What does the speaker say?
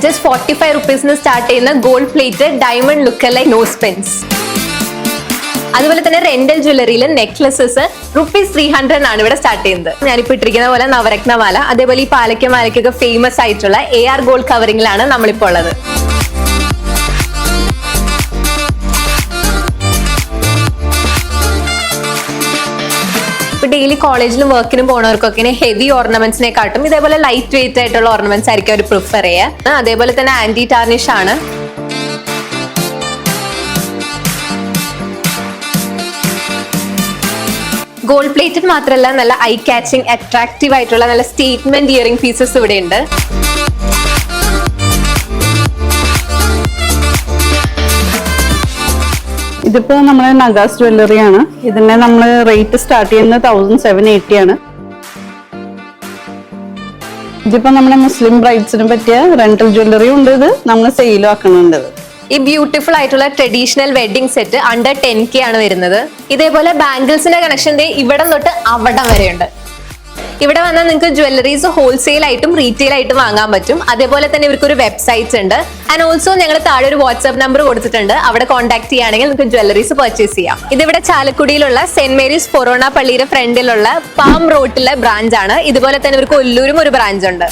Just 45 റുപ്പീസിന് start ചെയ്യുന്ന gold plated diamond look like nose pins. അതുപോലെ തന്നെ റെന്റൽ ജ്വല്ലറിയിൽ നെക്ലസസ് ₹300 ആണ് ഇവിടെ സ്റ്റാർട്ട് ചെയ്യുന്നത്. ഞാനിപ്പോ ഇട്ടിരിക്കുന്ന പോലെ നവരത്ന മാല, അതേപോലെ ഈ മാലയ്ക്കൊക്കെ ഫേമസ് ആയിട്ടുള്ള AR ഗോൾഡ് കവറിംഗിലാണ് നമ്മളിപ്പോ ഉള്ളത്. ഡെയിലി കോളേജിലും വർക്കിനും പോണവർക്കൊക്കെ ഹെവി ഓർണമെന്റ്സിനെക്കാട്ടും ഇതേപോലെ ലൈറ്റ് വെയിറ്റ് ആയിട്ടുള്ള ഓർണമെന്റ്സ് ആയിരിക്കും അവർ പ്രിഫർ ചെയ്യുക. അതേപോലെ തന്നെ ആന്റി ടാർണിഷ് ആണ്. ഗോൾഡ് പ്ലേറ്റഡ് മാത്രമല്ല, നല്ല ഐ കാച്ചിങ് അട്രാക്റ്റീവ് ആയിട്ടുള്ള നല്ല സ്റ്റേറ്റ്മെന്റ് ഇയറിംഗ് പീസസ് ഇവിടെ ഉണ്ട്. ഇതിപ്പോ നമ്മളെ നഗാസ് ജ്വല്ലറി ആണ്. ഇതിന്റെ നമ്മള് റേറ്റ് സ്റ്റാർട്ട് ചെയ്യുന്നത് 1780 ആണ്. ഇതിപ്പോ നമ്മുടെ മുസ്ലിം ബ്രൈഡ്സിന് പറ്റിയ റെന്റൽ ജ്വല്ലറി ഉണ്ട്. ഇത് നമ്മൾ സെയിലും ആക്കുന്നുണ്ട്. ഈ ബ്യൂട്ടിഫുൾ ആയിട്ടുള്ള traditional wedding set under 10K ആണ് വരുന്നത്. ഇതേപോലെ ബാംഗിൾസിന്റെ കണക്ഷൻ ഇവിടം തൊട്ട് അവിടം വരെയുണ്ട്. ഇവിടെ വന്നാൽ നിങ്ങൾക്ക് ജ്വല്ലറീസ് ഹോൾസെയിൽ ആയിട്ടും റീറ്റെയിൽ ആയിട്ടും വാങ്ങാൻ പറ്റും. അതേപോലെ തന്നെ ഇവർക്കൊരു വെബ്സൈറ്റ്സ് ഉണ്ട്. ആൻഡ് ഓൾസോ ഞങ്ങൾ താഴെ ഒരു വാട്സ്ആപ്പ് നമ്പർ കൊടുത്തിട്ടുണ്ട്. അവിടെ കോൺടാക്ട് ചെയ്യുകയാണെങ്കിൽ നിങ്ങൾക്ക് ജ്വല്ലറീസ് പർച്ചേസ് ചെയ്യാം. ഇതിവിടെ ചാലക്കുടിയിലുള്ള സെന്റ് മേരീസ് ഫൊറോണ പള്ളിയുടെ ഫ്രണ്ടിലുള്ള പാം റോഡിലെ ബ്രാഞ്ച് ആണ്. ഇതുപോലെ തന്നെ ഇവർക്ക് ഒല്ലൂരും ഒരു ബ്രാഞ്ച് ഉണ്ട്.